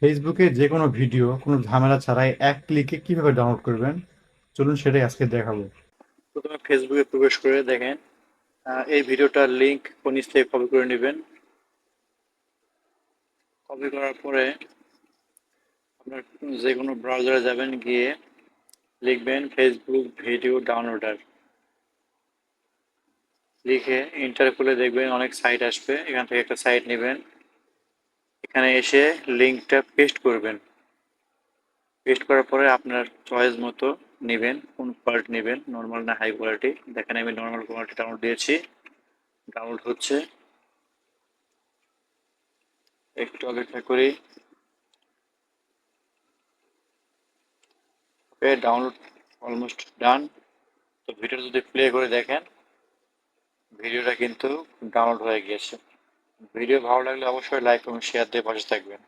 ফেসবুকে যে কোনো ভিডিও কোনো ঝামেলা ছাড়াই এক ক্লিকে কিভাবে ডাউনলোড করবেন, চলুন সেটাই আজকে দেখাবো। প্রথমে ফেসবুকে প্রবেশ করে দেখেন এই ভিডিওটার লিংক নিচ থেকে কপি করে নেবেন। কপি করার পরে আপনার যে কোনো ব্রাউজারে যাবেন, গিয়ে লিখবেন ফেসবুক ভিডিও ডাউনলোডার, লিখে ইন্টার করলে দেখবেন অনেক সাইট আসবে। এখান থেকে একটা সাইট নেবেন, এখানে এসে লিংকটা পেস্ট করবেন। পেস্ট করার পরে আপনার চয়েস মতো নেবেন, কোন কোয়ালিটি নেবেন, নর্মাল না হাই কোয়ালিটি। দেখেন আমি নর্মাল কোয়ালিটি ডাউনলোড দিয়েছি, ডাউনলোড হচ্ছে, একটু অপেক্ষা করি। Okay, download almost done. তো ভিডিওটা যদি প্লে করে দেখেন, ভিডিওটা কিন্তু ডাউনলোড হয়ে গিয়েছে। ভিডিও ভালো লাগলে অবশ্যই লাইক এবং শেয়ার দিয়ে পাশে থাকবেন।